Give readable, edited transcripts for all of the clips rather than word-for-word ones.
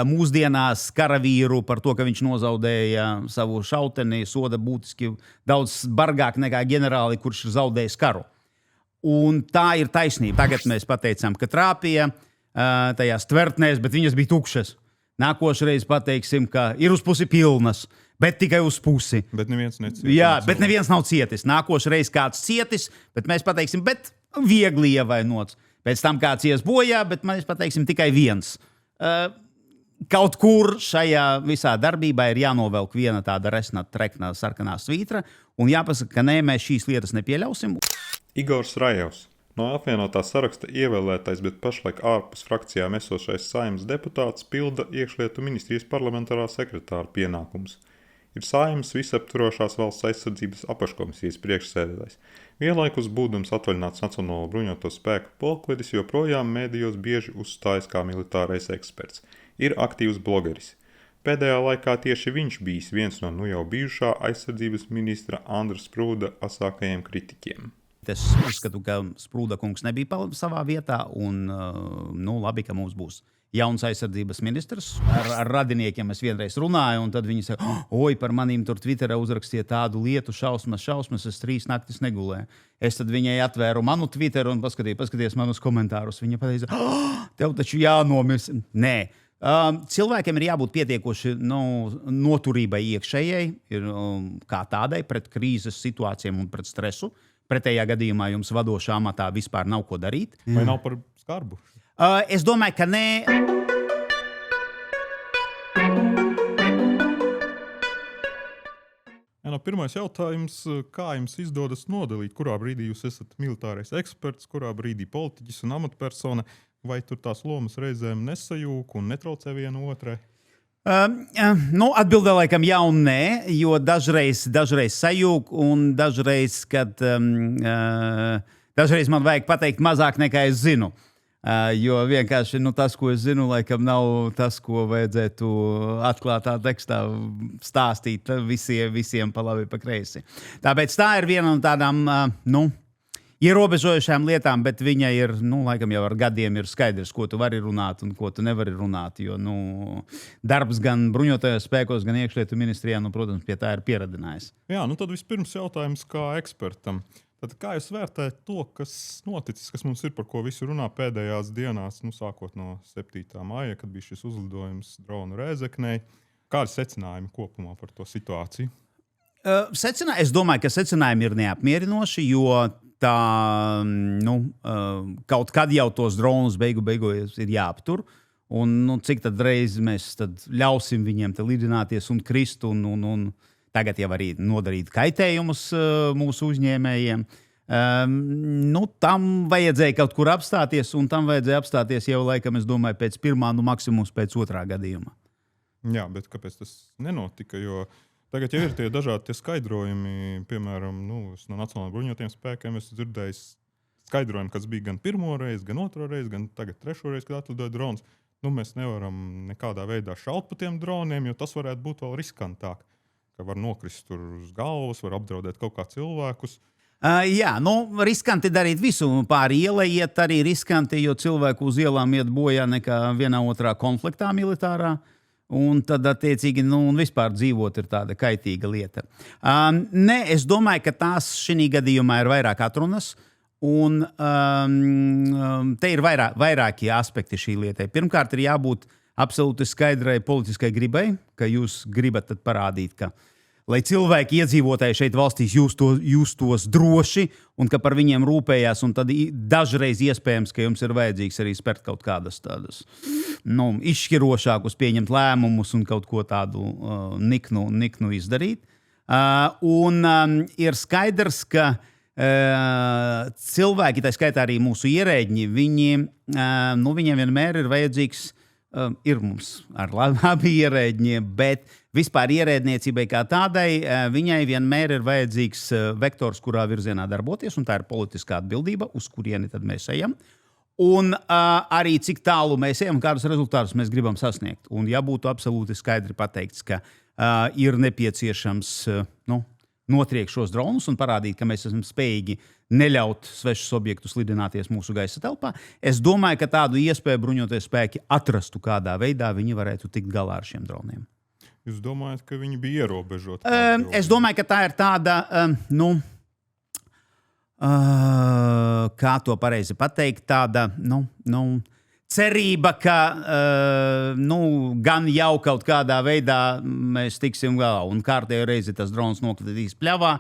mūsdienās karavīru par to, ka viņš nozaudēja savu šauteni, soda būtiski daudz bargāk nekā ģenerāli, kurš ir zaudējis karu. Un tā ir taisnība. Tagad mēs pateicām, ka trāpīja tajās tvertnēs, bet viņas bija tukšas. Nākošreiz pateiksim, ka ir uz pusi pilnas, bet tikai uz pusi. Bet neviens necietis. Jā, bet neviens nav cietis. Nākošreiz kāds cietis, bet mēs pateiksim, bet viegli ievainots. Pēc tam kāds ies bojā, bet mēs pateiksim tikai viens. Kaut kur šajā visā darbībā ir jānovelk viena tāda resna, trekna, sarkanā svītra, un jāpasaka, ka nē, mēs šīs lietas nepieļausim. Igors Rajevs. No apvienotā saraksta ievēlētais, bet pašlaik ārpus frakcijām esošais Saeimas deputāts pilda iekšlietu ministrijas parlamentārā sekretāra pienākumus. Ir Saeimas visaptvarošās valsts aizsardzības apakškomisijas priekšsēdētājs. Vienlaikus būdams atvaļināts Nacionālo bruņoto spēku polkvedis, joprojām mēdījos bieži uzstājas kā militārais eksperts. Ir aktīvs blogeris. Pēdējā laikā tieši viņš bijis viens no nu jau bijušā aizsardzības ministra Andra Sprūda asākajiem kritiķiem. Es uzskatu, ka Sprūda kungs nebija savā vietā, un labi, ka mums būs jauns aizsardzības ministrs. Ar radiniekiem es vienreiz runāju, un tad viņi saka, oi, par manīm tur Twitterā uzrakstīja tādu lietu, šausmas, es 3 naktis negulēju. Es tad viņai atvēru manu Twitteru un paskaties manus komentārus. Viņa pateica, tev taču jānomis. Nē. Cilvēkiem ir jābūt pietiekoši noturībai iekšējai, kā tādai, pret krīzes situācijām un pret stresu. Pretējā gadījumā jums vadošā amatā vispār nav ko darīt. Vai nav par skarbu? Es domāju, ka nē. Pirmais jautājums, kā jums izdodas nodalīt, kurā brīdī jūs esat militārais eksperts, kurā brīdī politiķis un amatpersona, vai tur tās lomas reizēm nesajūk un netraucē vienu otrai? Atbildē laikam jā un nē, jo dažreiz sajūg un dažreiz man vajag pateikt mazāk nekā es zinu. Jo vienkārši tas, ko es zinu, laikam nav tas, ko vajadzētu atklātā tekstā stāstīt visiem pa labi pa kreisi. Tāpēc tā ir viena no tādām, ierobežojušām lietām, bet viņa ir, laikam jau ar gadiem ir skaidrs, ko tu vari runāt un ko tu nevari runāt, jo, darbs gan bruņotajos spēkos, gan iekšlietu ministrijā, protams, pie tā ir pieradinājis. Jā, tad vispirms jautājums kā ekspertam. Tad kā jūs vērtējat to, kas noticis, kas mums ir, par ko visi runā pēdējās dienās, sākot no 7. maija, kad bija šis uzlidojums dronu Rēzeknei? Kādi secinājumi kopumā par to situāciju? Es domāju, ka secinājumi ir neapmierinoši, jo kaut kad jau tos dronus beigās ir jāaptur. Un cik tad reiz mēs ļausim viņiem lidināties un krist un tagad jau arī nodarīt kaitējumus mūsu uzņēmējiem. Tam vajadzēja kaut kur apstāties, un tam vajadzēja apstāties jau laikam, es domāju, pēc pirmā, maksimums pēc otrā gadījuma. Jā, bet kāpēc tas nenotika? Jo tagad jau ir tie dažādi skaidrojumi, piemēram, no Nacionālajiem bruņotajiem spēkiem es dzirdēju skaidrojumu, kas bija gan pirmo reizi, gan otro reizi, gan tagad trešo reizi, kad atlidoja drons. Mēs nevaram nekādā veidā šaut pa tiem droniem, jo tas varētu būt vēl riskantāk, ka var nokrist tur uz galvas, var apdraudēt kaut kā cilvēkus. Riskanti darīt visu. Pāri ielai iet arī riskanti, jo cilvēku uz ielām iet bojā nekā vienā otrā konfliktā militārā. Un tad, attiecīgi, vispār dzīvot ir tāda kaitīga lieta. Es domāju, ka tās šī gadījumā ir vairāk atrunas, un te ir vairāki aspekti šī lietai. Pirmkārt, ir jābūt absolūti skaidrai politiskai gribai, ka jūs gribat parādīt, ka lai cilvēki iedzīvotāji šeit valstīs justos droši un ka par viņiem rūpējās, un tad dažreiz iespējams, ka jums ir vajadzīgs arī spērt kaut kādas tādas izšķirošākus pieņemt lēmumus un kaut ko tādu niknu izdarīt. Ir skaidrs, ka cilvēki, tā skaitā arī mūsu ierēģi, viņiem vienmēr ir vajadzīgs, ir mums ar labi ierēģi, bet vispār ierēdniecībai kā tādai, viņai vienmēr ir vajadzīgs vektors, kurā virzienā darboties, un tā ir politiskā atbildība, uz kurieni tad mēs ejam. Un arī cik tālu mēs ejam, kādus rezultātus mēs gribam sasniegt. Un ja būtu absolūti skaidri pateikts, ka ir nepieciešams notriekt šos dronus un parādīt, ka mēs esam spējīgi neļaut svešus objektus lidināties mūsu gaisa telpā. Es domāju, ka tādu iespēju bruņoties spēki atrastu, kādā veidā viņi varētu tikt galā ar šiem droniem. Jūs domājat, ka viņi bija ierobežoti? Es domāju, ka tā ir tāda, kā to pareizi pateikt, tāda, cerība, ka gan jau kaut kādā veidā mēs tiksim galā un kārtējo reizi tas drons nokritīs pļavā,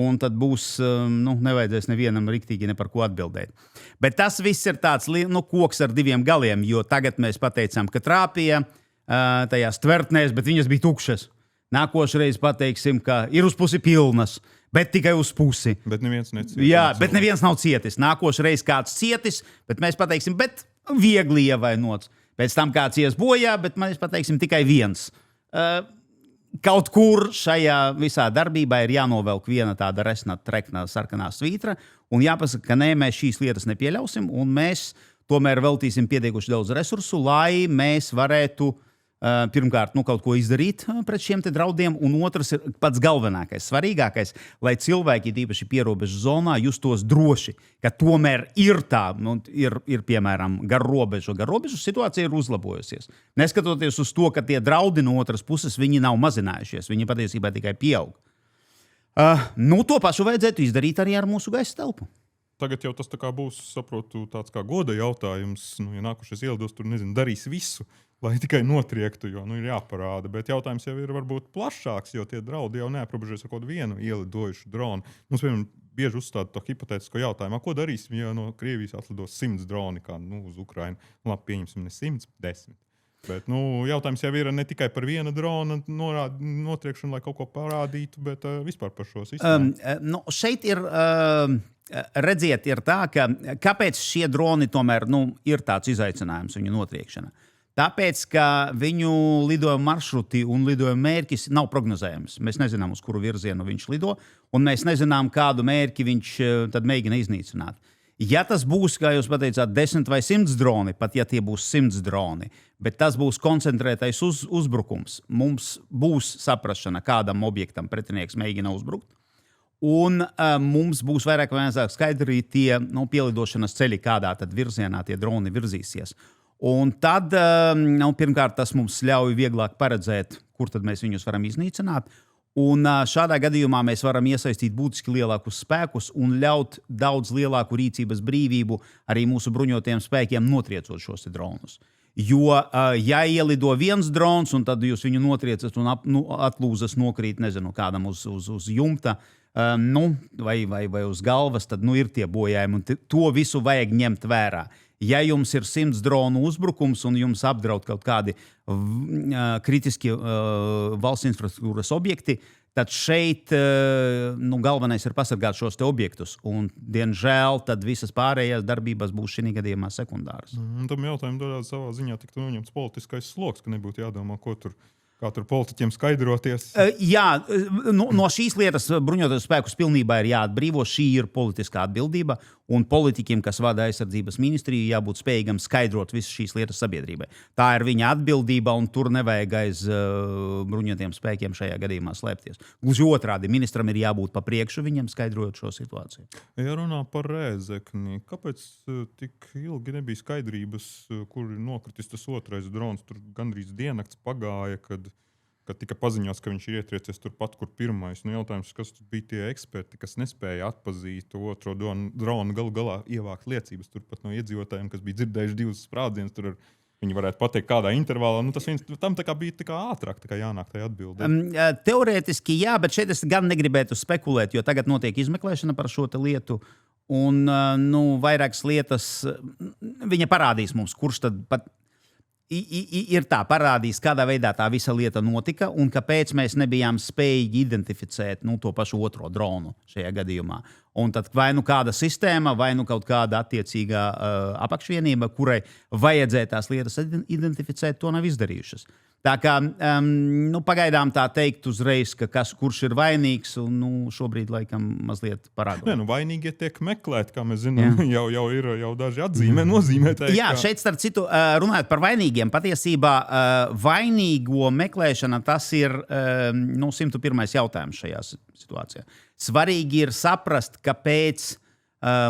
un tad būs, nevajadzēs nevienam riktīgi ne par ko atbildēt. Bet tas viss ir tāds, koks ar diviem galiem, jo tagad mēs pateicām, ka trāpīja tajās tvertnēs, bet viņas bija tukšas. Nākošreiz pateiksim, ka ir uz pusi pilnas, bet tikai uz pusi. Bet neviens necietis. Jā, bet neviens nav cietis. Nākošreiz kāds cietis, bet mēs pateiksim, bet viegli ievainots. Pēc tam kāds ies bojā, bet mēs pateiksim tikai viens. Kaut kur šajā visā darbībā ir jānovelk viena tāda resna, trekna, sarkanā svītra, un jāpasaka, ka nē, mēs šīs lietas nepieļausim, un mēs tomēr veltīsim pietiekuši daudz resursu, lai mēs varētu pirmkārt kaut ko izdarīt pret šiem te draudiem, un otrs ir pats galvenākais, svarīgākais, lai cilvēki, tīpaši pierobežu zonā, justos droši, ka tomēr ir tā, ir piemēram gar robežu situācija ir uzlabojusies. Neskatoties uz to, ka tie draudi no otras puses, viņi nav mazinājušies, viņi patiesībā tikai pieaug. To pašu vajadzētu izdarīt arī ar mūsu gaisa telpu. Tagad jau tas tā kā būs, saprotu, tāds kā goda jautājums, ja nākušies ielidos tur, darīs visu, lai tikai notriektu, jo ir jāparāda. Bet jautājums jau ir varbūt plašāks, jo tie draudi jau neaprobežojas ar kaut vienu ielidojušu dronu. Mums, piemēram, bieži uzstāda to hipotētisko jautājumu, ko darīsim, ja no Krievijas atlidos 100 droni, kā uz Ukrainu. Labi, pieņemsim ne 100, 10. Bet jautājums jau ir ne tikai par viena drona notriekšanu, lai kaut ko parādītu, bet vispār par šo sistēmu. Šeit ir... Redziet, ir tā, ka kāpēc šie droni tomēr ir tāds izaicinājums viņu notriekšana? Tāpēc, ka viņu lidojuma maršruti un lidojuma mērķis nav prognozējams. Mēs nezinām, uz kuru virzienu viņš lido, un mēs nezinām, kādu mērķi viņš tad mēģina iznīcināt. Ja tas būs, kā jūs pateicāt, 10 vai 100 droni, pat ja tie būs 100 droni, bet tas būs koncentrētais uzbrukums, mums būs saprašana, kādam objektam pretinieks mēģina uzbrukt. Un mums būs vairāk vai mazāk skaidri tie pielidošanas ceļi, kādā tad virzienā tie droni virzīsies. Un tad, pirmkārt, tas mums ļauj vieglāk paredzēt, kur tad mēs viņus varam iznīcināt. Un šādā gadījumā mēs varam iesaistīt būtiski lielākus spēkus un ļaut daudz lielāku rīcības brīvību arī mūsu bruņotajiem spēkiem notriecot šos dronus. Jo, ja ielido viens drons, un tad jūs viņu notriecat un atlūzas nokrīt, nezinu, kādam uz jumta, vai uz galvas, tad ir tie bojājumi, un to visu vajag ņemt vērā. Ja jums ir 100 dronu uzbrukums un jums apdraud kaut kādi kritiski valsts infrastruktūras objekti, tad šeit galvenais ir pasargāt šos te objektus. Un, diemžēl, tad visas pārējās darbības būs šī gadījumā sekundāras. Tam jautājumam dodās savā ziņā tiktu noņemts politiskais sloks, ka nebūtu jādomā, kā tur politiķiem skaidroties. Jā, no šīs lietas bruņotajos spēkus pilnībā ir jāatbrīvo. Šī ir politiskā atbildība, un politiķiem, kas vada aizsardzības ministriju, jābūt spējīgam skaidrot visas šīs lietas sabiedrībai. Tā ir viņa atbildība, un tur nevajag aiz bruņotajiem spēkiem šajā gadījumā slēpties. Gluži otrādi, ministram ir jābūt pa priekšu viņam skaidrojot šo situāciju. Ja runā par Rēzekni, kāpēc tik ilgi nebija skaidrības, kur ir nokritis tas otrais drons? Tur gandrīz diennakts pagāja, kad tika paziņots, ka viņš ir ietriecies turpat, kur pirmais. Jautājums, kas bija tie eksperti, kas nespēja atpazīt otro dronu, galu galā ievākt liecības turpat no iedzīvotājiem, kas bija dzirdējuši 2 sprādzienus. Tur viņi varētu pateikt, kādā intervālā. Tam bija ātrāk jānāk tajā atbildē. Teorētiski jā, bet šeit es gan negribētu spekulēt, jo tagad notiek izmeklēšana par šo lietu. Un vairākas lietas viņa parādīs mums, kurš tad pat ir tā parādījis, kādā veidā tā visa lieta notika un kāpēc mēs nebijām spējīgi identificēt to pašu otro dronu šajā gadījumā. Un tad vai kāda sistēma, vai kaut kāda attiecīgā apakšvienība, kurai vajadzēja tās lietas identificēt, to nav izdarījušas. Tā kā pagaidām tā teikt uzreiz, ka kurš ir vainīgs, un šobrīd laikam mazliet parāda. Vainīgie tiek meklēti, kā mēs zinām, jau ir daži nozīmētāji. Jā, šeit starp citu runājot par vainīgiem, patiesībā vainīgo meklēšana tas ir 101. jautājums situācijā. Svarīgi ir saprast, kāpēc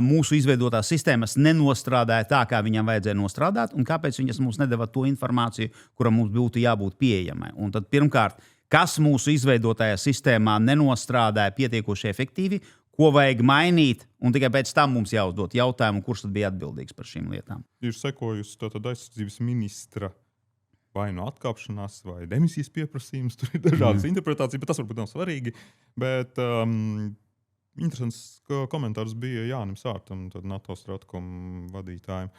mūsu izveidotās sistēmas nenostrādāja tā, kā viņam vajadzēja nostrādāt, un kāpēc viņas mums nedeva to informāciju, kura mums būtu jābūt pieejamai. Un tad pirmkārt, kas mūsu izveidotajā sistēmā nenostrādāja pietiekoši efektīvi, ko vajag mainīt, un tikai pēc tam mums jāuzdod jautājumu, kurš tad bija atbildīgs par šīm lietām. Ir sekojusi tātad aizsardzības ministra vai no atkāpšanās, vai demisijas pieprasījums. Tur ir dažādas interpretācijas, bet tas varbūt nav svarīgi. Bet interesants komentārs bija Jānim Sārtam, NATO Stratkom vadītājiem,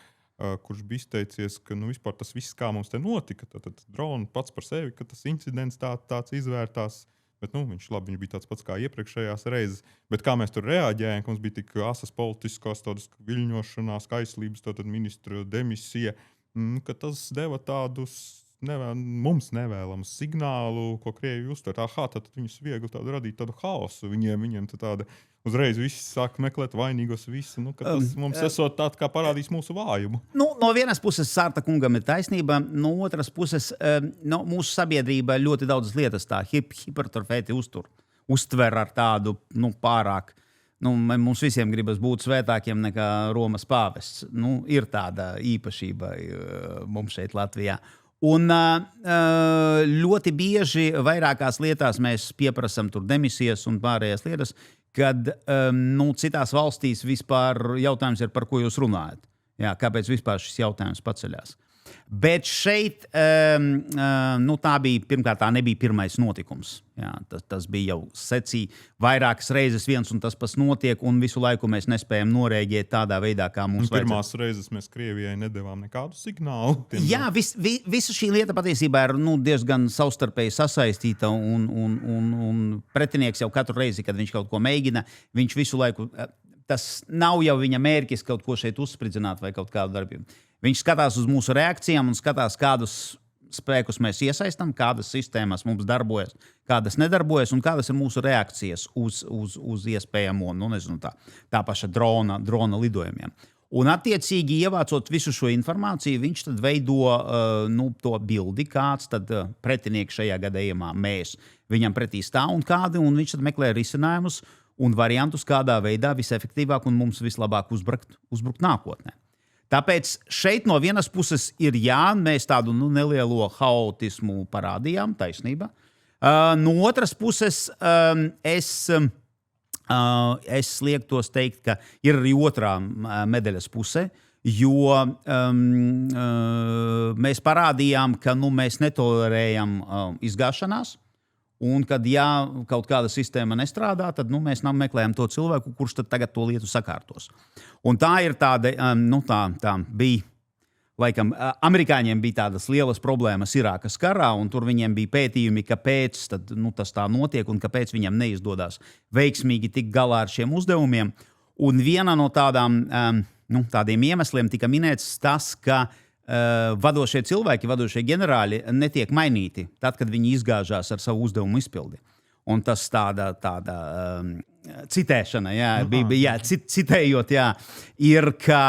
kurš bija izteicies, ka vispār tas viss, kā mums te notika, tad droni pats par sevi, ka tas incidents tāds izvērtās. Bet, viņš bija tāds pats kā iepriekšējās reizes. Bet kā mēs tur reaģējām, ka mums bija tik asas politiskās viļņošanās, kaislības, tātad ministra demisija, ka tas deva tādus mums nevēlamu signālu, ko Krievi uztver. Tad viņus viegli radīt tādu haosu. Viņiem tāda uzreiz viss sāk meklēt vainīgos visu. Ka tas mums esot tāds, kā parādīs mūsu vājumu. No vienas puses Sārta kungam ir taisnība, no otras puses mūsu sabiedrība ļoti daudzas lietas tā hipertrofēti uztver ar tādu pārāk. Mums visiem gribas būt svētākiem nekā Romas pāvests. Ir tāda īpašība mums šeit Latvijā. Un ļoti bieži vairākās lietās mēs pieprasam tur demisijas un pārējās lietas, kad citās valstīs vispār jautājums ir, par ko jūs runājat. Jā, kāpēc vispār šis jautājums paceļās. Bet šeit pirmkārt tā nebija pirmais notikums. Jā, tas bija jau secīgi vairākas reizes viens un tas pats notiek, un visu laiku mēs nespējam norēģēt tādā veidā, kā mums vajadzētu. Pirmās reizes mēs Krievijai nedevām nekādu signālu. Jā, visa šī lieta patiesībā ir diezgan savstarpēji sasaistīta, un pretinieks jau katru reizi, kad viņš kaut ko mēģina, viņš visu laiku, tas nav jau viņa mērķis kaut ko šeit uzspridzināt vai kaut kādu darbību. Viņš skatās uz mūsu reakcijām un skatās, kādus spēkus mēs iesaistam, kādas sistēmas mums darbojas, kādas nedarbojas un kādas ir mūsu reakcijas uz iespējamo, tā paša drona lidojumiem. Un attiecīgi, ievācot visu šo informāciju, viņš tad veido to bildi, kāds tad pretinieks šajā gadījumā mēs viņam pretī stāv un kādi, un viņš tad meklē risinājumus un variantus, kādā veidā visefektīvāk un mums vislabāk uzbrukt nākotnē. Tāpēc šeit no vienas puses ir mēs tādu nelielo haotismu parādījām, taisnība. No otras puses es liektos teikt, ka ir arī otrā medaļas puse, jo mēs parādījām, ka mēs netolerējam izgāšanās. Un, kad kaut kāda sistēma nestrādā, tad mēs meklējam to cilvēku, kurš tad tagad to lietu sakārtos. Un tā ir tāda, tā bija, laikam, amerikāņiem bija tādas lielas problēmas Irākas karā, un tur viņiem bija pētījumi, kāpēc tad, tas tā notiek un kāpēc viņam neizdodas veiksmīgi tikt galā ar šiem uzdevumiem. Un viena no tādiem iemesliem tika minēts tas, ka vadošie cilvēki, vadošie ģenerāļi netiek mainīti tad, kad viņi izgāžās ar savu uzdevumu izpildi. Un tas tāda citēšana, citējot, ir, ka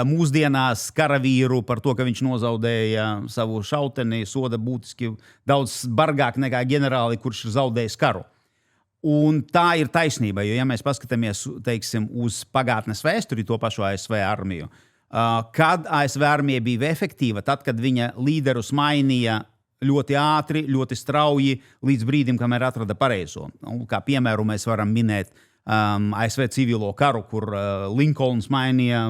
mūsdienās karavīru par to, ka viņš nozaudēja savu šauteni, soda būtiski daudz bargāk nekā ģenerāli, kurš ir zaudējis karu. Un tā ir taisnība, jo, ja mēs paskatāmies, teiksim, uz pagātnes vēsturi, to pašu ASV armiju, kad ASV armija bija efektīva, tad, kad viņa līderus mainīja ļoti ātri, ļoti strauji, līdz brīdim, kamēr atrada pareizo. Kā piemēru mēs varam minēt ASV civilo karu, kur Linkolns mainīja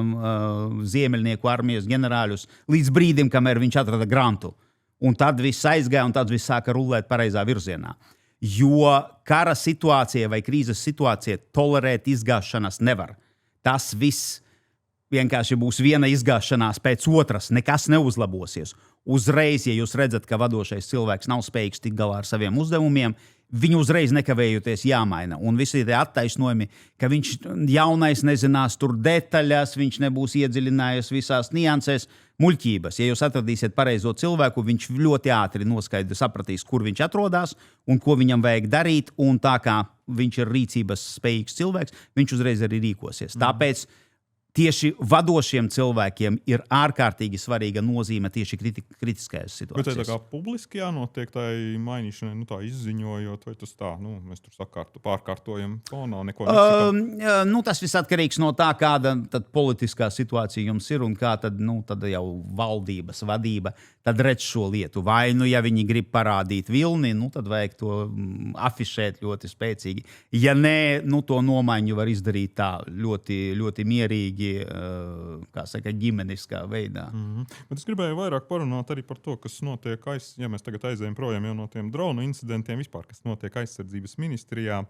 ziemeļnieku armijas ģenerāļus līdz brīdim, kamēr viņš atrada Grantu. Un tad viss aizgāja, un tad viss sāka rullēt pareizā virzienā. Jo kara situācija vai krīzes situācija tolerēt izgāšanas nevar. Tas viss vienkārši būs viena izgāšanās pēc otras, nekas neuzlabosies. Uzreiz, ja jūs redzat, ka vadošais cilvēks nav spējīgs tikt galā ar saviem uzdevumiem, viņu uzreiz nekavējoties jāmaina. Un visi tie attaisnojumi, ka viņš jaunais nezinās tur detaļas, viņš nebūs iedziļinājies visās niansēs, muļķības. Ja jūs atradīsiet pareizo cilvēku, viņš ļoti ātri sapratīs, kur viņš atrodas un ko viņam vajag darīt. Un tā kā viņš ir rīcības spējīgs cilvēks, viņš uzreiz arī rīkosies. Tāpēc tieši vadošiem cilvēkiem ir ārkārtīgi svarīga nozīme tieši kritiskajās Bet tā situācijās. kā publiski jānotiek tai mainīšanai, nu tā izziņojot, vai tas tā, nu mēs tur pārkārtojam fonā, neko nesakām. Tas viss atkarīgs no tā, kāda tad politiskā situācija jums ir un kā tad, tad jau valdības vadība tad redz šo lietu. Vai, ja viņi grib parādīt vilni, tad vajag to afišēt ļoti spēcīgi. Ja nē, to nomaiņu var izdarīt tā ļoti, ļoti mierīgi, kā saka, ģimeniskā veidā. Bet es gribēju vairāk parunāt arī par to, kas notiek, ja mēs tagad aizējam projām jau no tiem dronu incidentiem, vispār, kas notiek aizsardzības ministrijā,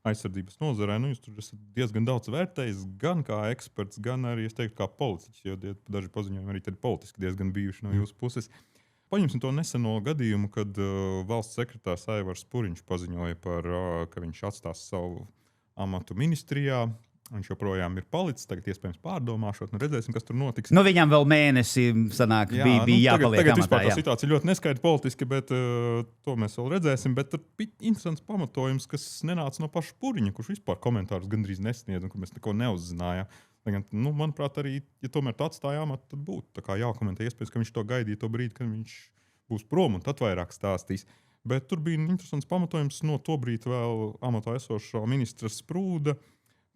aizsardzības nozarē. Jūs tur esat diezgan daudz vērtējis, gan kā eksperts, gan arī, es teiktu, kā politiķis, jo daži paziņojumi arī politiski diezgan bijuši no jūsu puses. Paņemsim to neseno gadījumu, kad valsts sekretārs Aivars Puriņš paziņoja par, ka viņš atstās savu amatu ministrijā. Viņš joprojām ir palicis, tagad iespējams pārdomāšot, redzēsim, kas tur notiks. Viņam vēl mēnesi sanāk, bija jāpaliek tagad amatā. Vispār tā situācija ļoti neskaidra politiski, bet to mēs vēl redzēsim. Bet tur bija interesants pamatojums, kas nenāca no paša Puriņa, kurš vispār komentārus gandrīz nesniedz un kur mēs neko neuzzinājām. Manuprāt, arī, ja tomēr tu atstāji amatu, tad būtu tā kā jākomentē. Iespējams, ka viņš to gaidīja to brīdi, kad viņš būs prom un tad vairāk stāstīs. Bet tur bija interesants pamatojums no to brīdi vēl amatā esošā ministra Sprūda,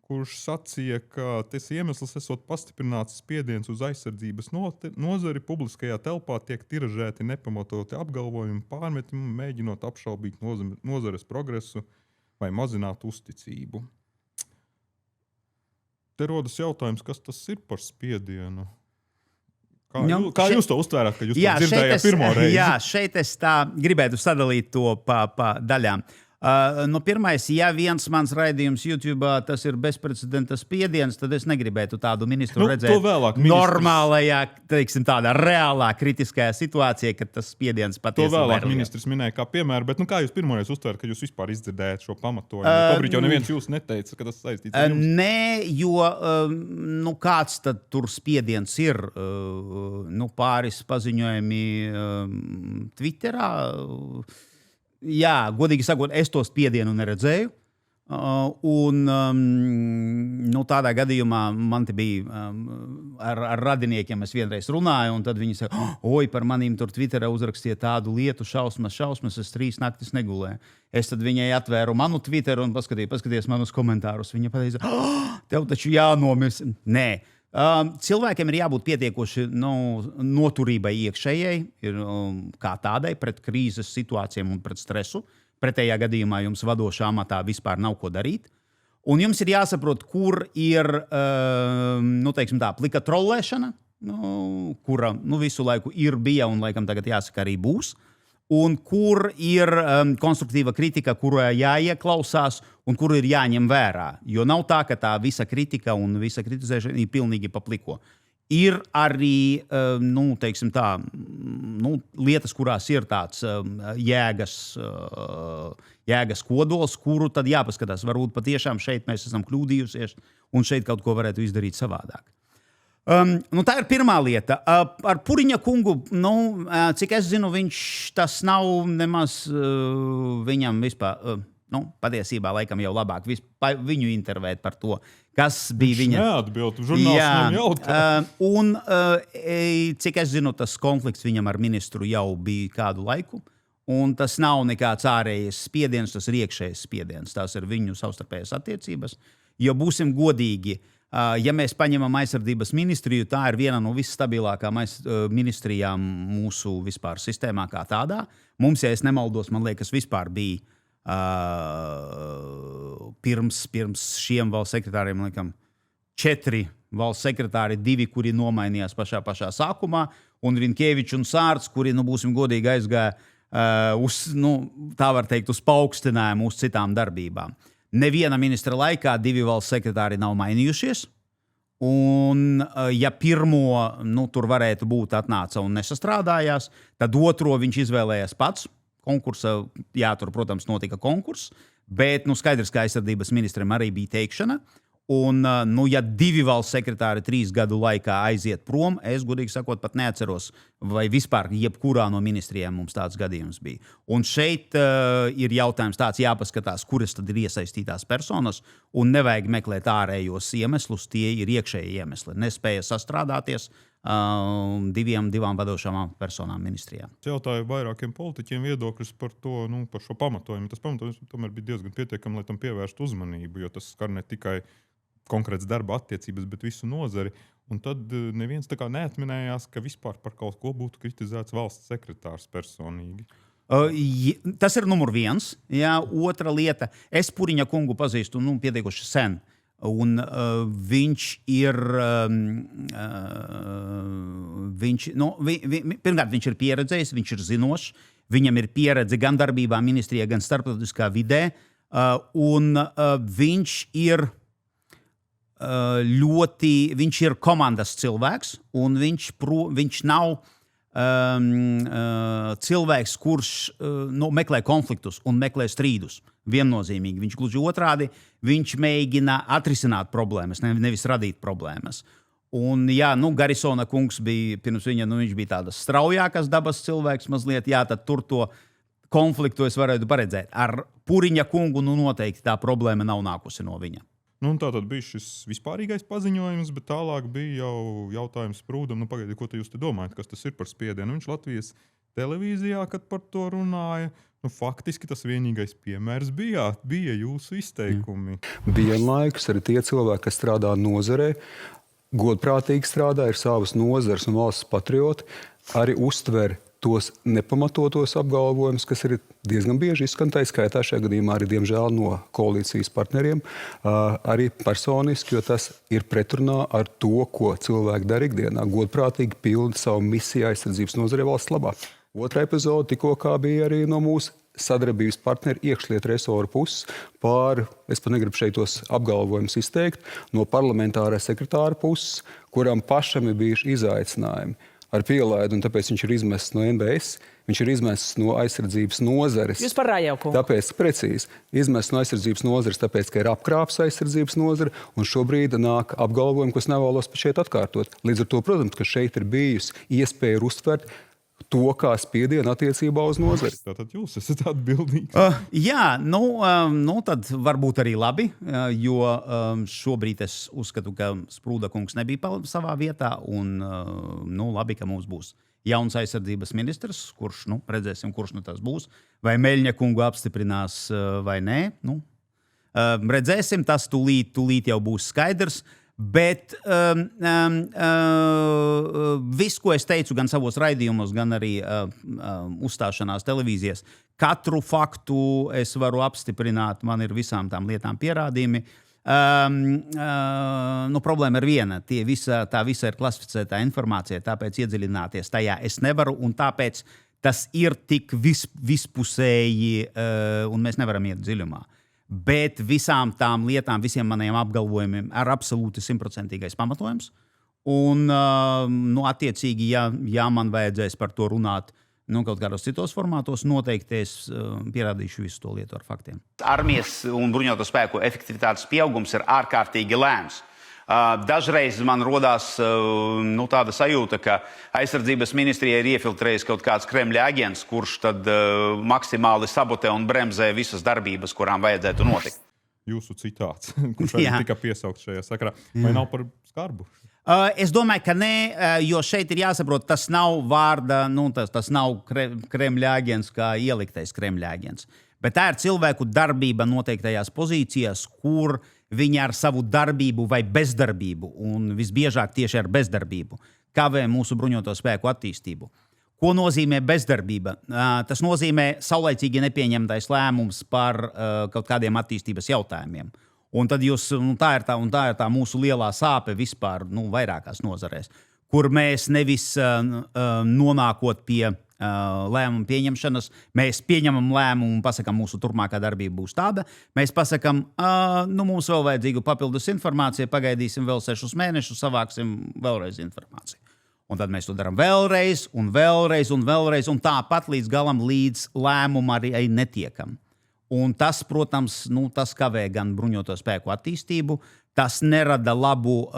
kurš sacīja, ka tas iemesls esot pastiprināts spiediens uz aizsardzības nozari, publiskajā telpā tiek tiražēti nepamatoti apgalvojumi, pārmetumi, mēģinot apšaubīt nozares progresu vai mazināt uzticību. Te rodas jautājums, kas tas ir par spiedienu? Kā jūs to uztvērāt, kad jūs to dzirdējāt pirmo reizi? Jā, šeit es tā gribētu sadalīt to pa daļām. Pirmais, ja viens mans raidījums YouTube, tas ir bezprecedenta spiediens, tad es negribētu tādu ministru redzēt normālajā, teiksim, tādā reālā kritiskajā situācijā, kad tas spiediens patiesībā ir. To vēlāk ministrs minēja kā piemēru, bet kā jūs pirmoreiz uztvērat, kad jūs vispār izdzirdējāt šo pamatojumu? Tobrīd jau neviens jūs neteica, ka tas saistīts ar jums? Nē, jo kāds tad tur spiediens ir? Pāris paziņojumi Twitterā. Jā, godīgi sakot, es to spiedienu neredzēju. Tādā gadījumā man te bija ar radiniekiem, es vienreiz runāju, un tad viņi saka, oi, par manīm tur Twitterā uzrakstīja tādu lietu, šausmas, es 3 naktis negulēju. Es tad viņai atvēru manu Twitteru un paskaties manus komentārus. Viņa pateica, tev taču jānomirst. Nē. Cilvēkiem ir jābūt pietiekoši noturībai iekšējai, kā tādai, pret krīzes situācijām un pret stresu. Pretējā gadījumā jums vadošā amatā vispār nav ko darīt. Un jums ir jāsaprot, kur ir plika trollēšana, kura visu laiku ir, bija un laikam tagad jāsaka arī būs. Un kur ir konstruktīva kritika, kurai jāieklausās un kuru ir jāņem vērā. Jo nav tā, ka tā visa kritika un visa kritizēšana ir pilnīgi papliko. Ir arī lietas, kurās ir tāds jēgas kodols, kuru tad jāpaskatās. Varbūt patiešām šeit mēs esam kļūdījusies un šeit kaut ko varētu izdarīt savādāk. Tā ir pirmā lieta. Ar Puriņa kungu, cik es zinu, tas nav nemaz viņam vispār, patiesībā laikam jau labāk viņu intervēt par to, kas bija viņa. Neatbild, žurnālistiem jautā. Cik es zinu, tas konflikts viņam ar ministru jau bija kādu laiku, un tas nav nekāds ārējais spiediens, tas ir iekšējais spiediens, tās ir viņu savstarpējas attiecības, jo būsim godīgi, ja mēs paņemam aizsardzības ministriju, tā ir viena no visstabilākām ministrijām mūsu vispār sistēmā kā tādā. Mums, ja es nemaldos, man liekas, vispār bija pirms šiem valsts sekretāriem, laikam, 4 valsts sekretāri, 2, kuri nomainījās pašā sākumā, un Rinkēvičs un Sārts, kuri, būsim godīgi, aizgāja tā var teikt, uz paaugstinājumu uz citām darbībām. Neviena ministra laikā 2 valsts sekretāri nav mainījušies. Un, ja pirmo tur varētu būt atnāca un nesastrādājās, tad otro viņš izvēlējās pats. Konkursa, tur, protams, notika konkurss, bet skaidrs, ka aizsardzības ministram arī bija teikšana. Un, ja 2 valsts sekretāri 3 gadu laikā aiziet prom, es godīgi sakot, pat neatceros, vai vispār jebkurā no ministrijām mums tāds gadījums bija. Un šeit ir jautājums tāds, jāpaskatās, kuras tad ir iesaistītās personas, un nevajag meklēt ārējos iemeslus, tie ir iekšēji iemesli. Nespēja sastrādāties divām vadošām personām ministrijā. Es jautāju vairākiem politiķiem viedokļus par to, par šo pamatojumu. Tas pamatojums tomēr bija diezgan pietiekami, lai tam pievērstu uzmanību, jo tas skar ne tikai konkrēts darba attiecības, bet visu nozari. Un tad neviens tā kā neatminējās, ka vispār par kaut ko būtu kritizēts valsts sekretārs personīgi. Tas ir numur 1. Jā, otra lieta. Es Puriņa kungu pazīstu pietiekoši sen. Un viņš ir, pirmkārt, viņš ir pieredzējis, viņš ir zinošs, viņam ir pieredze gan darbībā ministrijā, gan starptautiskā vidē, un viņš ir viņš ir komandas cilvēks, un viņš nav cilvēks, kurš meklē konfliktus un meklē strīdus. Viennozīmīgi. Viņš gluži otrādi, viņš mēģina atrisināt problēmas, nevis radīt problēmas. Un, jā, Garisona kungs bija, pirms viņa, viņš bija tādas straujākas dabas cilvēks mazliet, jā, tad tur to konfliktu es varētu paredzēt. Ar Puriņa kungu noteikti tā problēma nav nākusi no viņa. Tā tad bija šis vispārīgais paziņojums, bet tālāk bija jau jautājums Prūdam, pagaidiet, ko jūs te domājat, kas tas ir par spiedienu? Viņš Latvijas televīzijā, kad par to runāja, faktiski tas vienīgais piemērs bija jūsu izteikumi. Vienlaikus arī tie cilvēki, kas strādā nozarē, godprātīgi strādā, ir savas nozares un valsts patrioti, arī uztver tos nepamatotos apgalvojumus, kas ir diezgan bieži izskan, tā skaitā šajā gadījumā arī, diemžēl, no koalīcijas partneriem, arī personiski, jo tas ir pretrunā ar to, ko cilvēki dara ikdienā, godprātīgi pilda savu misiju aizsardzības nozarē valsts labā. Otra epizode tikko kā bija arī no mūsu sadarbības partneri iekšlietu resoru puses pār, es pat negribu šeit tos apgalvojumus izteikt, no parlamentārā sekretāra puses, kuram pašam ir bijuši izaicinājumi ar pielaidu, un tāpēc viņš ir izmests no NBS, viņš ir izmests no aizsardzības nozares. Jūs par Rājauku. Tāpēc, precīzi, izmests no aizsardzības nozares, tāpēc, ka ir apkrāps aizsardzības nozare, un šobrīd nāk apgalvojumi, kas nevēlos pat šeit atkārtot. Līdz ar to, protams, ka šeit ir bijusi iespēja uztvert to, kā spiedienu attiecībā uz nozari. Tātad jūs esat atbildīgs. Jā, tad varbūt arī labi, jo šobrīd es uzskatu, ka Sprūda kungs nebija savā vietā, un labi, ka mums būs jauns aizsardzības ministrs, kurš, redzēsim, kurš tas būs, vai Meļņa kungu apstiprinās vai nē. Redzēsim, tas tūlīt jau būs skaidrs. Bet viss, ko es teicu gan savos raidījumos, gan arī uzstāšanās televīzijās, katru faktu es varu apstiprināt, man ir visām tām lietām pierādījumi. Problēma ir viena, tā visa ir klasificētā informācija, tāpēc iedziļināties tajā es nevaru, un tāpēc tas ir tik vispusēji, un mēs nevaram iet dziļumā. Bet visām tām lietām, visiem maniem apgalvojumiem ir absolūti 100% pamatojums. Un, attiecīgi, ja man vajadzēs par to runāt kaut kādos citos formātos, noteikti es pierādīšu visu to lietu ar faktiem. Armijas un bruņoto spēku efektivitātes pieaugums ir ārkārtīgi lēns. Dažreiz man rodās tāda sajūta, ka aizsardzības ministrijai ir iefiltrējis kaut kāds Kremļa aģents, kurš tad maksimāli sabotē un bremzē visas darbības, kurām vajadzētu notikt. Jūsu citāts, kurš arī tika piesaukts šajā sakarā. Vai nav par skarbu? Es domāju, ka nē, jo šeit ir jāsaprot, tas nav vārda, tas nav Kremļa aģents kā ieliktais Kremļa aģents. Bet tā ir cilvēku darbība noteiktajās pozīcijās, kur viņi ar savu darbību vai bezdarbību, un visbiežāk tieši ar bezdarbību, kavē mūsu bruņoto spēku attīstību. Ko nozīmē bezdarbība? Tas nozīmē saulaicīgi nepieņemtais lēmums par kaut kādiem attīstības jautājumiem. Un tad tā ir tā mūsu lielā sāpe vispār vairākās nozarēs, kur mēs nevis nonākot pie lēmumu pieņemšanas, mēs pieņemam lēmumu un pasakām, mūsu turpmākā darbība būs tāda. Mēs pasakām, mums vēl vajadzīgu papildus informāciju, pagaidīsim vēl 6 mēnešus, savāksim vēlreiz informāciju. Un tad mēs to darām vēlreiz, un tāpat līdz galam, līdz lēmumam arī netiekam. Un tas, protams, tas kavē gan bruņoto spēku attīstību, tas nerada labu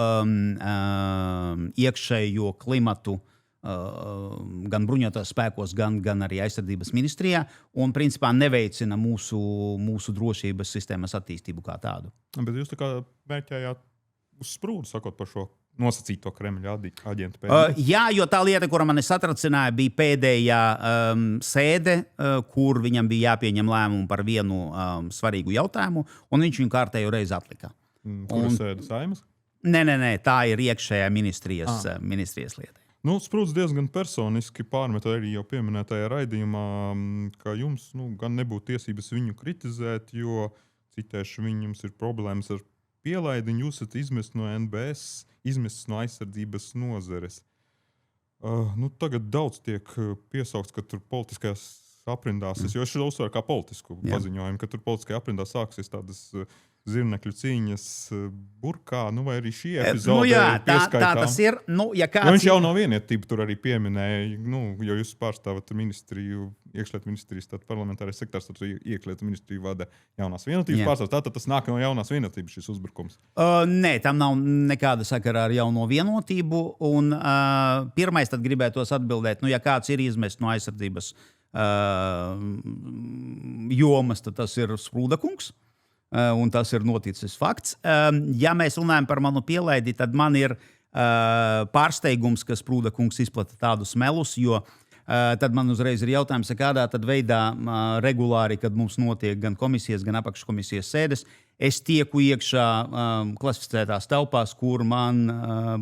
iekšējo klimatu gan bruņotos spēkos, gan arī aizsardzības ministrijā, un principā neveicina mūsu drošības sistēmas attīstību kā tādu. Bet jūs tā kā mērķējāt uz sprūdu, sakot par šo nosacīto Kremļa aģentu? Jā, jo tā lieta, kura mani satracināja, bija pēdējā sēde, kur viņam bija jāpieņem lēmumu par vienu svarīgu jautājumu, un viņš viņu kārtējo reizi atlika. Kur sēde Saeimas? Nē, tā ir iekšējā ministrijas lieta. Sprūds diezgan personiski pārmet arī jau pieminētajā raidījumā, ka jums gan nebūtu tiesības viņu kritizēt, jo, citēšu, jums ir problēmas ar pielaidi, jūs esat izmests no NBS, izmests no aizsardzības nozares. Tagad daudz tiek piesaukts, ka tur politiskajās aprindās, jo es šo uzsveru kā politisku paziņojumu, ka tur politiskajā aprindā sāksies tādas zirnekļu cīņas burkā, vai arī šī epizode tā tas ir. Viņš jau no vienietību tur arī pieminēja, jo jūs pārstāvat ministriju, iekšlietu ministrijas, tad parlamentārais sekretārs, tad iekšlietu ministriju vada jaunās vienotības pārstāvs. Tātad tas nāk no jaunās vienotības šis uzbrukums. Nē, tam nav nekāda sakara ar jauno vienotību. Un pirmais tad gribētos atbildēt, ja kāds ir izmests no aizsardzības jomas, tad tas ir Sprūda kungs. Un tas ir noticis fakts. Ja mēs runājam par manu pielaidi, tad man ir pārsteigums, ka Sprūda kungs izplata tādus melus, jo tad man uzreiz ir jautājums, kādā tad veidā regulāri, kad mums notiek gan komisijas, gan apakškomisijas sēdes, es tieku iekšā klasificētās telpās, kur man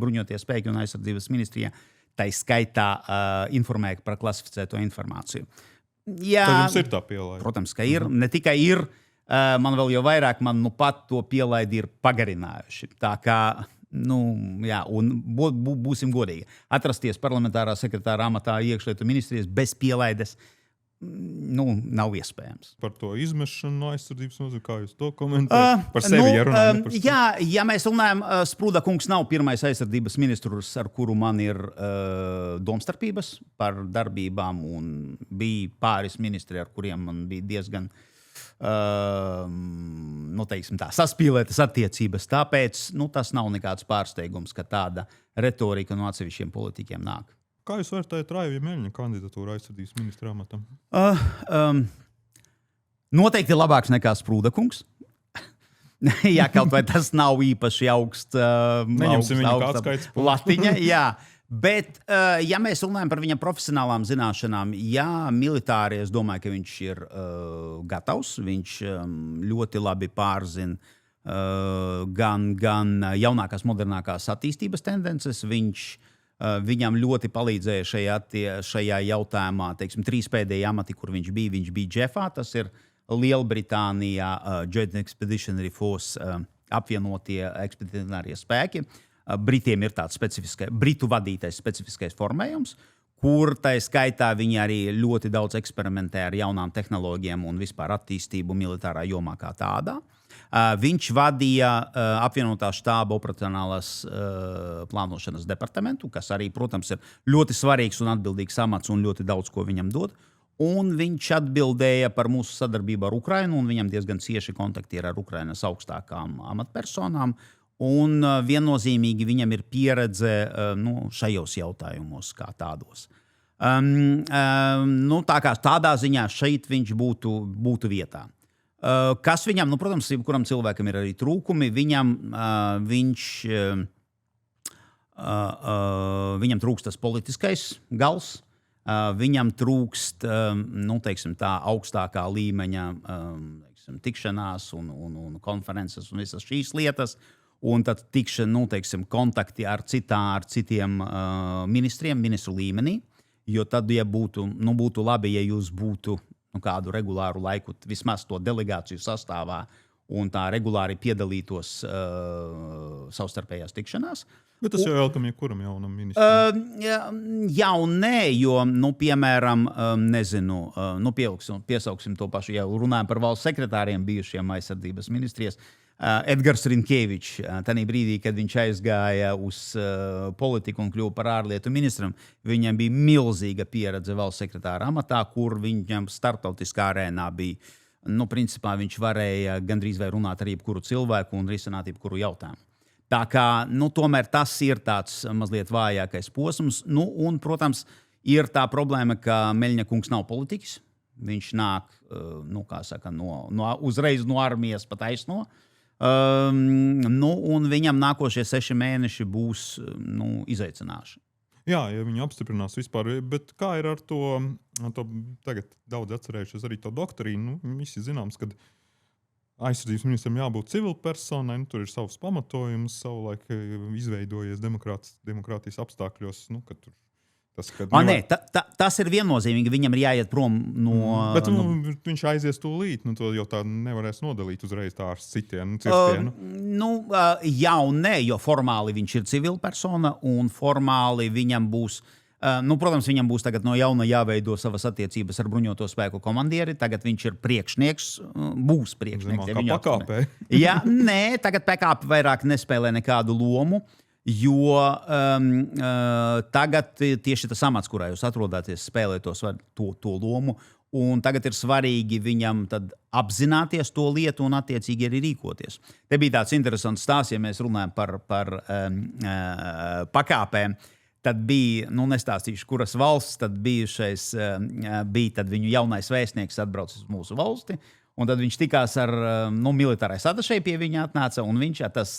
bruņotie spēki un aizsardzības ministrija tai skaitā informēja par klasificēto informāciju. Jā, tad jums ir tā pielaide? Protams, ka ir. Ne tikai ir. Man vēl jau vairāk, pat to pielaidi ir pagarinājuši. Tā kā, un būsim godīgi. Atrasties parlamentārā sekretāra amatā iekšlietu ministrijas bez pielaides, nav iespējams. Par to izmešanu no aizsardzības nozares, kā jūs to komentējat? Par sevi jārunājam? Ja mēs runājam, Sprūda kungs nav pirmais aizsardzības ministrs, ar kuru man ir domstarpības par darbībām, un bija pāris ministri, ar kuriem man bija diezgan saspīlētas attiecības. Tāpēc tas nav nekāds pārsteigums, ka tāda retorika no atsevišķiem politiķiem nāk. Kā jūs vērtējat Raivija Meļņa kandidatūru aizsardzības ministra amatam? Noteikti labāks nekā Sprūda kungs. Jā, kaut vai tas nav īpaši augsts. Neņemsim viņu kā atskaites punktu. Latiņa, jā. Bet, ja mēs runājam par viņa profesionālām zināšanām, militāri, es domāju, ka viņš ir gatavs. Viņš ļoti labi pārzina gan jaunākās, modernākās attīstības tendences. Viņam ļoti palīdzēja šajā jautājumā, trīs pēdējie amati, kur viņš bija Džefā. Tas ir Lielbritānijā Joint Expeditionary Force apvienotie ekspedicionārie spēki. Britiem ir tāds britu vadītais specifiskais formējums, kur tai skaitā viņi arī ļoti daudz eksperimentē ar jaunām tehnoloģijām un vispār attīstību militārā jomā kā tādā. Viņš vadīja apvienotā štāba operacionālās plānošanas departamentu, kas arī, protams, ir ļoti svarīgs un atbildīgs amats un ļoti daudz ko viņam dod. Un viņš atbildēja par mūsu sadarbību ar Ukrainu, un viņam diezgan cieši kontakti ir ar Ukrainas augstākām amatpersonām. Un viennozīmīgi viņam ir pieredze šajos jautājumos kā tādos. Tā kā tādā ziņā šeit viņš būtu vietā. Kas viņam, protams, kuram cilvēkam ir arī trūkumi, viņam trūkst tas politiskais gals, viņam trūkst tā augstākā līmeņa tikšanās un konferences un visas šīs lietas. Un tad kontakti ar citiem ministriem, ministru līmenī. Jo tad, ja būtu labi, ja jūs būtu kādu regulāru laiku vismaz to delegāciju sastāvā un tā regulāri piedalītos savstarpējās tikšanās. Bet tas jau jautam jebkuram jaunam ministram. Jā un nē, jo, piemēram, piesauksim to pašu, ja runājam par valsts sekretāriem bijušiem aizsardzības ministrijas, Edgars Rinkēvičs, tajā brīdī, kad viņš aizgāja uz politiku un kļuva par ārlietu ministram, viņam bija milzīga pieredze valsts sekretāra amatā, kur viņam starptautiskā arēnā bija principā viņš varēja gandrīz vai runāt ar jebkuru cilvēku un risināt jebkuru jautājumu. Tā kā, tomēr tas ir tāds mazliet vājākais posms. Un, protams, ir tā problēma, ka Meļņa kungs nav politiķis. Viņš nāk, uzreiz no armijas pa taisno. Un viņam nākošie 6 mēneši būs izaicināši. Jā, ja viņi apstiprinās vispār, bet kā ir ar to tagad daudz atcerējušies arī to doktrīnu, visi zināms, ka aizsardzības ministram jābūt civilpersonai, tur ir savs pamatojums, savulaik izveidojies demokrātijas apstākļos, kad tur tas ir viennozīmīgi. Viņam ir jāiet prom no... Bet viņš aizies tūlīt, to jau tā nevarēs nodalīt uzreiz tā ar citienu, cirstienu. Jā un nē, jo formāli viņš ir civilpersona un formāli viņam būs... protams, viņam būs tagad no jauna jāveido savas attiecības ar bruņoto spēku komandieri. Tagad viņš ir priekšnieks, būs priekšnieks. Kā pakāpē. Jā, nē, tagad pakāpe vairāk nespēlē nekādu lomu. Jo tagad tieši tas amats, kurā jūs atrodaties, spēlē to lomu. Un tagad ir svarīgi viņam tad apzināties to lietu un attiecīgi arī rīkoties. Te bija tāds interesants stāsts, ja mēs runājam par pakāpēm. Tad bija, nestāstīšu, kuras valsts, tad bija tad viņu jaunais vēstnieks atbraucis uz mūsu valsti. Un tad viņš tikās ar militārais atašē pie viņa atnāca, un viņš, tas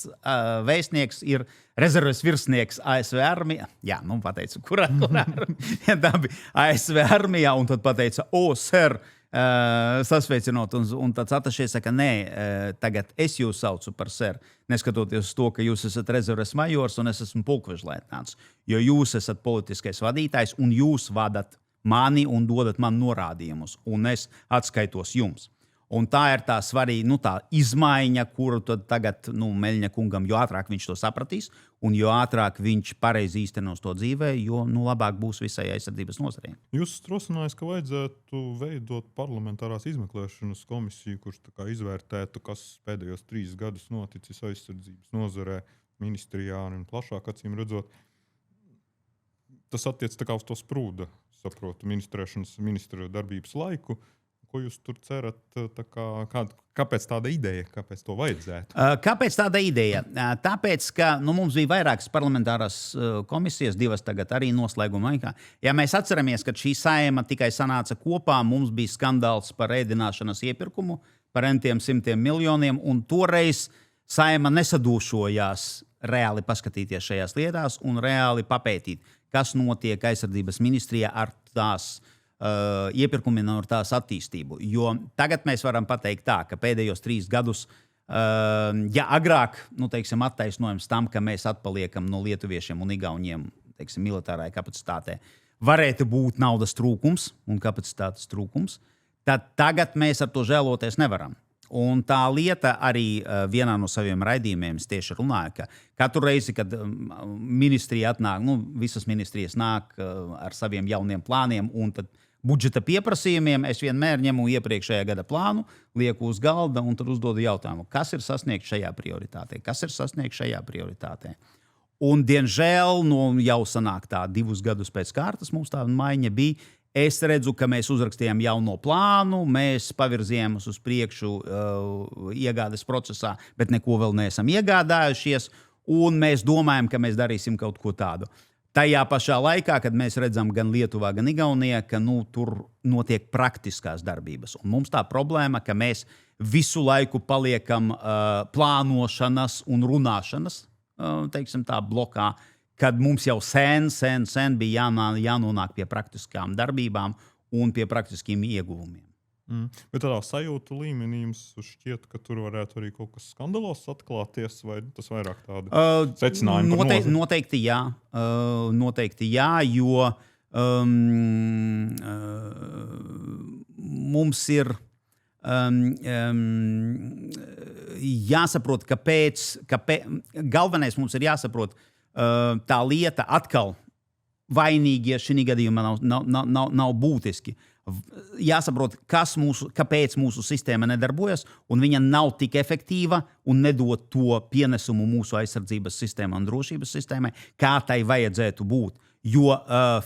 vēstnieks, ir rezerves virsnieks ASV armijā. Jā, pateicu, kurā ja, tā bija ASV armijā, un tad pateica, sir, sasveicinot, un tāds atašē saka, nē, tagad es jūs saucu par sir, neskatoties uz to, ka jūs esat rezerves majors, un es esmu pulkvežleitnants, jo jūs esat politiskais vadītājs, un jūs vadat mani un dodat man norādījumus, un es atskaitos jums. Un tā ir tā svarīga tā izmaiņa, kuru tagad Meļņa kungam, jo ātrāk viņš to sapratīs, un jo ātrāk viņš pareizi īstenos to dzīvē, jo labāk būs visai aizsardzības nozarei. Jūs rosinājāt, ka vajadzētu veidot parlamentārās izmeklēšanas komisiju, kurš izvērtētu, kas pēdējos 3 gadus noticis aizsardzības nozarē, ministrijā un plašāk acīm redzot. Tas attiec uz to sprūda, saprotu, ministra darbības laiku. Ko jūs tur cerat? Kāpēc tāda ideja? Kāpēc to vajadzētu? Kāpēc tāda ideja? Tāpēc, ka mums bija vairākas parlamentārās komisijas, 2 tagad arī noslēguma laikā. Ja mēs atceramies, ka šī Saeima tikai sanāca kopā, mums bija skandāls par ēdināšanas iepirkumu, par entiem 100 miljoniem, un toreiz Saeima nesadūšojās reāli paskatīties šajās lietās un reāli papētīt, kas notiek aizsardzības ministrijā ar tās iepirkumiem un tās attīstību. Jo tagad mēs varam pateikt tā, ka pēdējos 3 gadus, ja agrāk, attaisnojums tam, ka mēs atpaliekam no lietuviešiem un igauņiem, militārai kapacitātē, varētu būt naudas trūkums un kapacitātes trūkums, tad tagad mēs ar to žēloties nevaram. Un tā lieta arī vienā no saviem raidījumiem es tieši runāju, ka katru reizi, kad ministrija atnāk, visas ministrijas nāk ar saviem jauniem plāniem un tad budžeta pieprasījumiem, es vienmēr ņemu iepriekšējā gada plānu, lieku uz galda un tad uzdodu jautājumu, kas ir sasniegts šajā prioritātē, kas ir sasniegts šajā prioritātē. Un, diemžēl, jau sanāk tā 2 gadus pēc kārtas mums tā maiņa bija. Es redzu, ka mēs uzrakstījām jauno plānu, mēs pavirzījām uz priekšu iegādes procesā, bet neko vēl neesam iegādājušies, un mēs domājam, ka mēs darīsim kaut ko tādu. Tajā pašā laikā, kad mēs redzam gan Lietuvā, gan Igaunijā, ka tur notiek praktiskās darbības. Un mums tā problēma, ka mēs visu laiku paliekam plānošanas un runāšanas, blokā, kad mums jau sen bija jānonāk pie praktiskām darbībām un pie praktiskiem ieguvumiem. Bet tādā sajūtu līmenī jums šķiet, ka tur varētu arī kaut kas skandalos atklāties, vai tas vairāk tāda secinājuma par nozari? Noteikti jā, jo mums ir jāsaprot, galvenais mums ir jāsaprot tā lieta atkal vainīgie šī gadījumā nav būtiski. Jāsaprot, kāpēc mūsu sistēma nedarbojas, un viņa nav tik efektīva un nedod to pienesumu mūsu aizsardzības sistēmai un drošības sistēmai, kā tai vajadzētu būt. Jo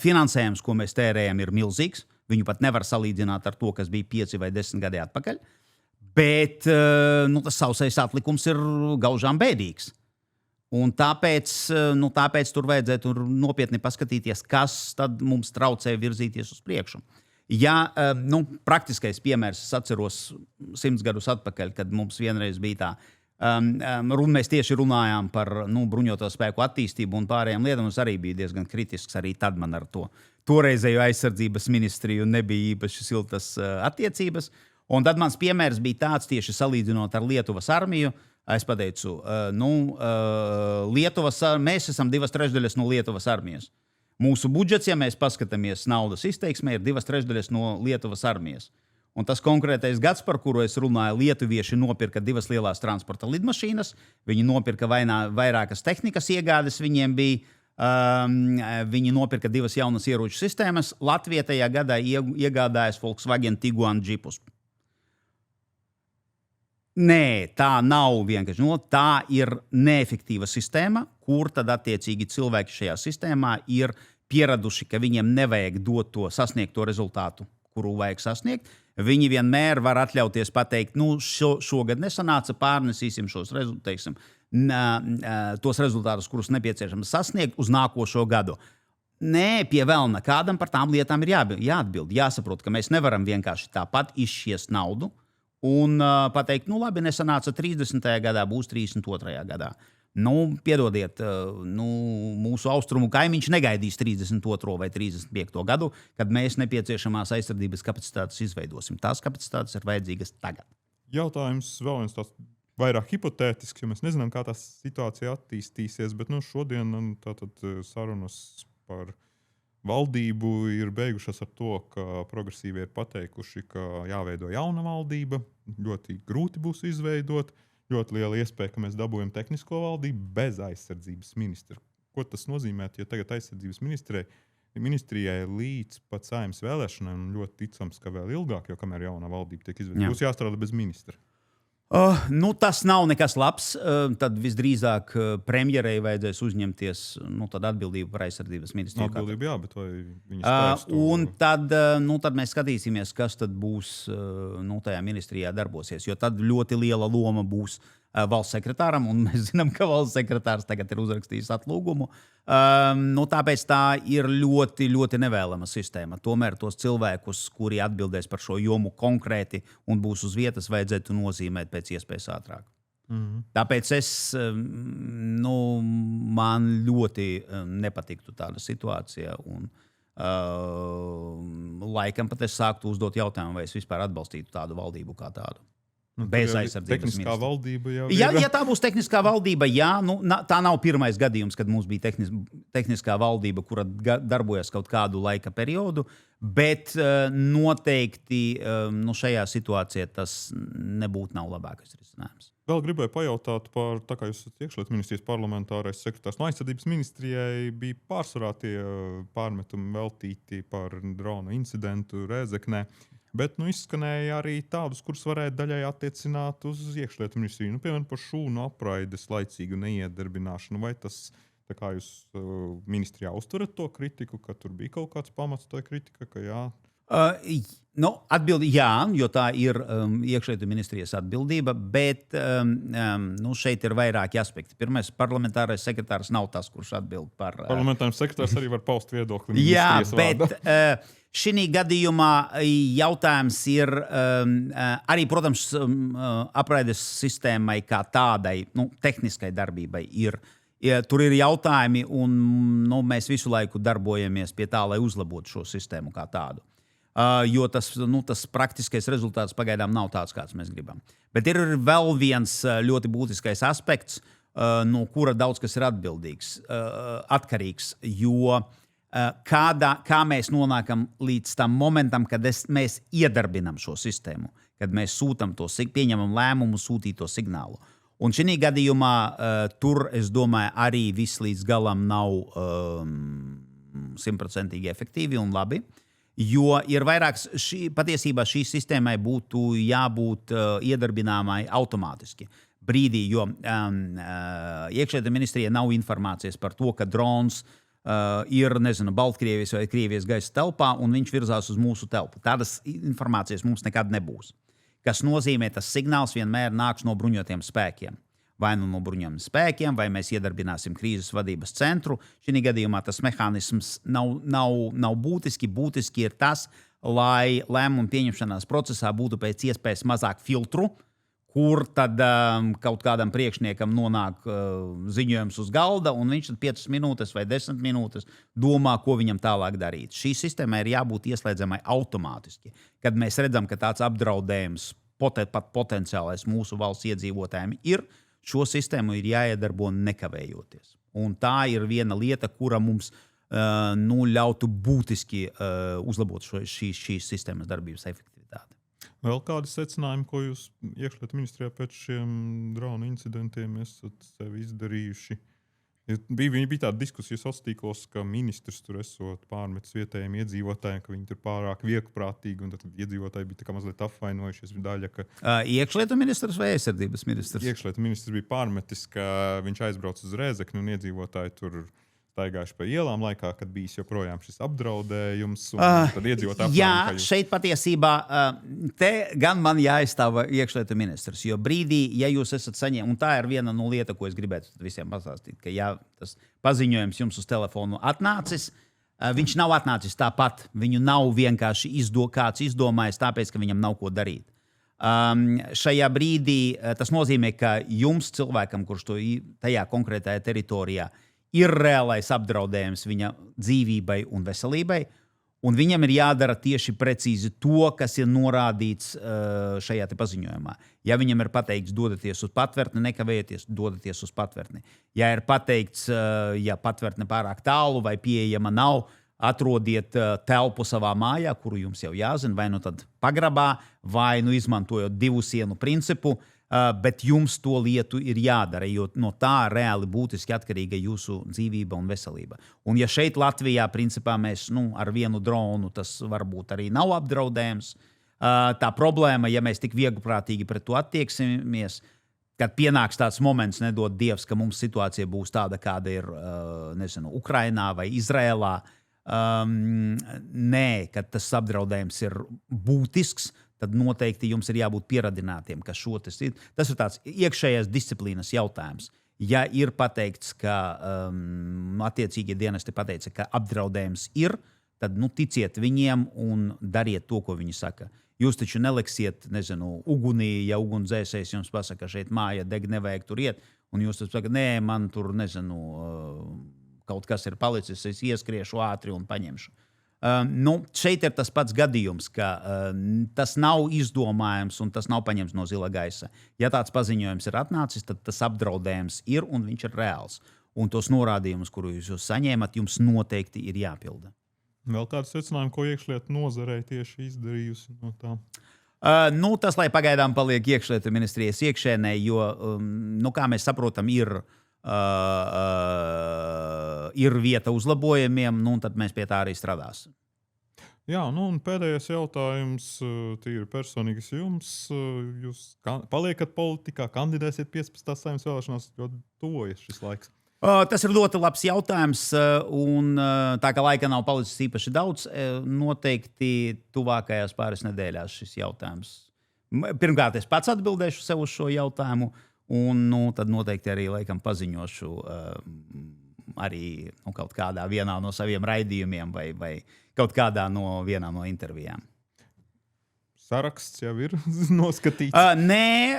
finansējums, ko mēs tērējam, ir milzīgs. Viņu pat nevar salīdzināt ar to, kas bija 5 vai 10 gadi atpakaļ. Bet tas sausais atlikums ir gaužām bēdīgs. Un tāpēc tur vajadzētu nopietni paskatīties, kas tad mums traucē virzīties uz priekšu. Ja, praktiskais piemērs, es atceros 100 gadus atpakaļ, kad mums vienreiz bija tā, mēs tieši runājām par bruņoto spēku attīstību un pārējām lietām. Es arī biju diezgan kritisks arī tad man ar to toreizējo aizsardzības ministriju nebija īpaši siltas attiecības. Un tad mans piemērs bija tāds tieši salīdzinot ar Lietuvas armiju. Es pateicu, mēs esam 2/3 no Lietuvas armijas. Mūsu budžets, ja mēs paskatāmies naudas izteiksmē, ir 2/3 no Lietuvas armijas. Un tas konkrētais gads, par kuru es runāju, lietuvieši nopirka 2 lielās transporta lidmašīnas, viņi nopirka vairākas tehnikas iegādes, viņiem bija, viņi nopirka 2 jaunas ieroču sistēmas. Latvija tajā gadā iegādājas Volkswagen Tiguan džipus. Nē, tā nav vienkārši. Tā ir neefektīva sistēma, kur tad attiecīgi cilvēki šajā sistēmā ir pieraduši, ka viņiem nevajag dot to sasniegto rezultātu, kuru vajag sasniegt. Viņi vienmēr var atļauties pateikt, šogad nesanāca, pārnesīsim tos rezultātus, kurus nepieciešams sasniegt uz nākošo gadu. Nē, pie velna, kādam par tām lietām ir jāatbild. Jāsaprot, ka mēs nevaram vienkārši tāpat izšķiest naudu un pateikt, labi, nesanāca 30. gadā, būs 32. gadā. Piedodiet, mūsu austrumu kaimiņš negaidīs 32. vai 35. gadu, kad mēs nepieciešamās aizsardzības kapacitātes izveidosim. Tās kapacitātes ir vajadzīgas tagad. Jautājums vēl viens tāds vairāk hipotētisks, jo mēs nezinām, kā tā situācija attīstīsies, bet šodien tātad sarunas par valdību ir beigušas ar to, ka progresīvie ir pateikuši, ka jāveido jauna valdība, ļoti grūti būs izveidot, ļoti liela iespēja, ka mēs dabūjam tehnisko valdību bez aizsardzības ministra. Ko tas nozīmē, ja tagad aizsardzības ministrijai līdz pat Saeimas vēlēšanai, un ļoti ticams, ka vēl ilgāk, jo kamēr jaunā valdība tiek izveidota, būs jāstrādā bez ministra? Tas nav nekas labs. Tad visdrīzāk premjerei vajadzēs uzņemties atbildību par aizsardzības ministriju. Atbildību, jā, bet vai viņi spēs to? Un tad mēs skatīsimies, kas tad būs tajā ministrijā darbosies. Jo tad ļoti liela loma būs valsts sekretāram, un mēs zinām, ka valsts sekretārs tagad ir uzrakstījis atlūgumu. Tāpēc tā ir ļoti, ļoti nevēlama sistēma. Tomēr tos cilvēkus, kuri atbildēs par šo jomu konkrēti un būs uz vietas, vajadzētu nozīmēt pēc iespējas ātrāk. Tāpēc man ļoti nepatiktu tāda situācija. Un, laikam pat es sāktu uzdot jautājumu, vai es vispār atbalstītu tādu valdību kā tādu. Bez aizsardzības tehniskā valdība jau ir. Ja tā būs tehniskā valdība, tā nav pirmais gadījums, kad mums bija tehniskā valdība, kura darbojas kaut kādu laika periodu, bet noteikti šajā situācijā tas nebūtu nav labākais risinājums. Vēl gribēju pajautāt par, tā kā jūs esat iekšlietu ministrijas parlamentārais sekretārs, aizsardzības ministrijai bija pārsvarā tie pārmetumi veltīti par drona incidentu Rēzeknē. Bet izskanēja arī tādus, kurus varētu daļai attiecināt uz iekšlietu ministriju. Piemēram, par šūnu apraides laicīgu neiedarbināšanu. Vai tas, tā kā jūs ministrijā uztverat to kritiku, ka tur bija kaut kāds pamats tai kritika, ka jā? Atbildi jā, jo tā ir iekšlietu ministrijas atbildība, bet šeit ir vairāki aspekti. Pirmais, parlamentārais sekretārs nav tas, kurš atbild par... Parlamentārais sekretārs arī var paust viedokli ministrijas vārdā. Jā, bet šī gadījumā jautājums ir arī, protams, apraides sistēmai kā tādai, tehniskai darbībai ir. Tur ir jautājumi, un mēs visu laiku darbojamies pie tā, lai uzlabotu šo sistēmu kā tādu. Jo tas praktiskais rezultāts pagaidām nav tāds, kāds mēs gribam. Bet ir vēl viens ļoti būtiskais aspekts, no kura daudz kas ir atkarīgs, jo kā mēs nonākam līdz tam momentam, kad mēs iedarbinam šo sistēmu, kad mēs pieņemam lēmumu sūtīt to signālu. Un šī gadījumā tur, es domāju, arī viss līdz galam nav 100% efektīvi un labi. Jo ir vairāks, patiesībā šī sistēmai būtu jābūt iedarbināmai automātiski. Brīdī, jo iekšlietu ministrijai nav informācijas par to, ka drons ir, Baltkrievijas vai Krievijas gaisa telpā, un viņš virzās uz mūsu telpu. Tādas informācijas mums nekad nebūs. kas nozīmē, tas signāls vienmēr nāks no bruņotiem spēkiem. Vai nu no bruņotiem spēkiem, vai mēs iedarbināsim krīzes vadības centru. Šī gadījumā tas mehānisms nav būtiski. Būtiski ir tas, lai lēmumu pieņemšanās procesā būtu pēc iespējas mazāk filtru, kur tad kaut kādam priekšniekam nonāk ziņojums uz galda, un viņš tad 5 minūtes vai 10 minūtes domā, ko viņam tālāk darīt. Šī sistēma ir jābūt ieslēdzamai automātiski. Kad mēs redzam, ka tāds apdraudējums pat potenciālais mūsu valsts iedzīvotājiem ir, šo sistēmu ir jāiedarbo nekavējoties. Un tā ir viena lieta, kura mums ļautu būtiski uzlabot šīs sistēmas darbības efektivitāti. Vēl kādi secinājumi, ko jūs iekšlietu ministrijā pēc šiem dronu incidentiem esat sev izdarījuši? Bija tāda diskusija sociālos tīklos, ka ministrs tur esot pārmetis vietējiem iedzīvotājiem, ka viņi tur pārāk vieglprātīgi, un tad iedzīvotāji bija tā kā mazliet apvainojušies. Daļa, ka Iekšlietu ministrs vai aizsardzības ministrs? Iekšlietu ministrs bija pārmetis, ka viņš aizbrauc uz Rēzekni un iedzīvotāji tur staigājuši pa ielām laikā, kad bijis joprojām šis apdraudējums. Tad iedzīvotāji Jā, šeit patiesībā te gan man jāaizstāv iekšlietu ministrs, jo brīdī, ja jūs esat saņēmuši, un tā ir viena no lieta, ko es gribētu visiem pastāstīt, ka ja tas paziņojums jums uz telefonu atnācis, viņš nav atnācis tāpat, viņu nav vienkārši kāds izdomājis, tāpēc, ka viņam nav ko darīt. Šajā brīdī tas nozīmē, ka jums cilvēkam, kurš to tajā konkrētajā teritorijā ir reālais apdraudējums viņa dzīvībai un veselībai, un viņam ir jādara tieši precīzi to, kas ir norādīts šajā paziņojumā. Ja viņam ir pateikts, dodaties uz patvērtni, nekavējieties, dodaties uz patvērtni. Ja ir pateikts, ja patvērtne pārāk tālu vai pieejama nav, atrodiet telpu savā mājā, kuru jums jau jāzina, vai nu tad pagrabā, vai nu izmantojot 2 sienu principu, bet jums to lietu ir jādara, jo no tā reāli būtiski atkarīga jūsu dzīvība un veselība. Un ja šeit Latvijā, principā, mēs ar vienu dronu, tas varbūt arī nav apdraudējums, tā problēma, ja mēs tik vieglprātīgi pret to attieksimies, kad pienāks tāds moments, nedod Dievs, ka mums situācija būs tāda, kāda ir, Ukrainā vai Izrēlā, nē, kad tas apdraudējums ir būtisks, tad noteikti jums ir jābūt pieradinātiem, ka tas ir tāds iekšējās disciplīnas jautājums. Ja ir pateikts, ka attiecīgie dienesti pateica, ka apdraudējums ir, tad ticiet viņiem un dariet to, ko viņi saka. Jūs taču neliksiet, ugunī, ja ugunsdzēsējs jums pasaka, šeit māja deg, nevajag tur iet, un jūs tad sakat, nē, man tur, kaut kas ir palicis, es ieskriešu ātri un paņemšu. Šeit ir tas pats gadījums, ka tas nav izdomājums un tas nav paņemts no zila gaisa. Ja tāds paziņojums ir atnācis, tad tas apdraudējums ir un viņš ir reāls. Un tos norādījumus, kurus jūs saņēmat, jums noteikti ir jāpilda. Vēl kāds secinājums, ko iekšlietu nozarei tieši izdarījusi no tā? Tas, lai pagaidām paliek iekšlietu ministrijas iekšēnē, jo, kā mēs saprotam, ir vieta uzlabojumiem, un tad mēs pie tā arī strādāsim. Jā, un pēdējais jautājums tīri personīgs jums. Jūs paliekat politikā, kandidēsiet 15. Saeimas vēlēšanās, jo tuvojas šis laiks. Tas ir ļoti labs jautājums, un tā kā laika nav palicis īpaši daudz, noteikti tuvākajās pāris nedēļās šis jautājums. Pirmkārt, es pats atbildēšu sev uz šo jautājumu, un tad noteikti arī laikam paziņošu arī kaut kādā vienā no saviem raidījumiem vai kaut kādā no vienā no intervijām. Saraksts jau ir noskatīts? Nē,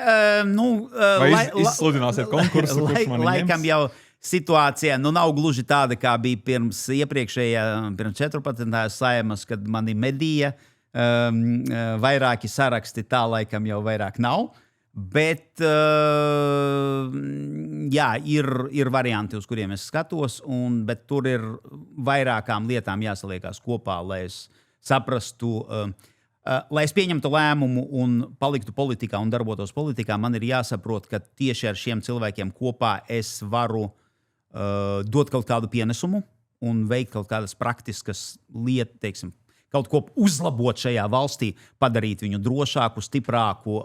vai izsludināsiet konkursu, kurš mani laikam ņems? jau situācija nav gluži tāda, kā bija pirms 14. Saeimas, kad mani medīja vairāki saraksti, tā laikam jau vairāk nav. Bet ir varianti, uz kuriem es skatos, bet tur ir vairākām lietām jāsaliekās kopā, lai es saprastu, lai es pieņemtu lēmumu un paliktu politikā un darbotos politikā, man ir jāsaprot, ka tieši ar šiem cilvēkiem kopā es varu dot kaut kādu pienesumu un veikt kaut kādas praktiskas lietas, kaut ko uzlabot šajā valstī, padarīt viņu drošāku, stiprāku,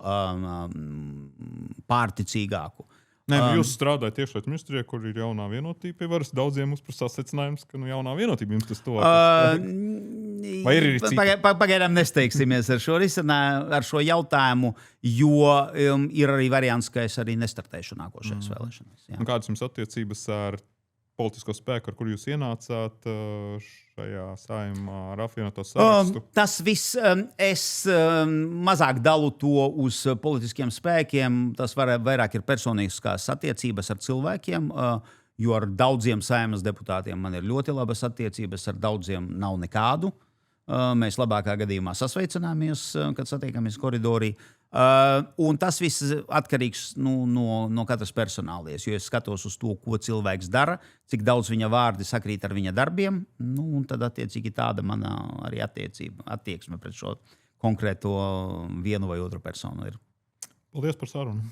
pārticīgāku. Nē, jūs strādājat iekšlietu ministrijā, kur ir jaunā vienotība. Varas daudziem uzprasās secinājums, ka jaunā vienotība jums tas tuvākais. Vai ir citi? Pagaidām nesteigsimies ar šo jautājumu, jo ir arī variants, ka es arī nestartēšu nākošajās vēlēšanās. Jā. Un kādas jums attiecības ar politisko spēku, ar kur jūs ienācāt šajā Saeimā ar apvienoto sarakstu? Tas viss, es mazāk dalu to uz politiskiem spēkiem. Tas vairāk ir personīskās attiecības ar cilvēkiem, jo ar daudziem Saeimas deputātiem man ir ļoti labas attiecības, ar daudziem nav nekādu. Mēs labākā gadījumā sasveicināmies, kad satiekamies koridorī. Un tas viss atkarīgs no katras personālies, jo es skatos uz to, ko cilvēks dara, cik daudz viņa vārdi sakrīt ar viņa darbiem, un tad attiecīgi tāda mana arī attieksme pret šo konkrēto vienu vai otru personu ir. Paldies par sarunu!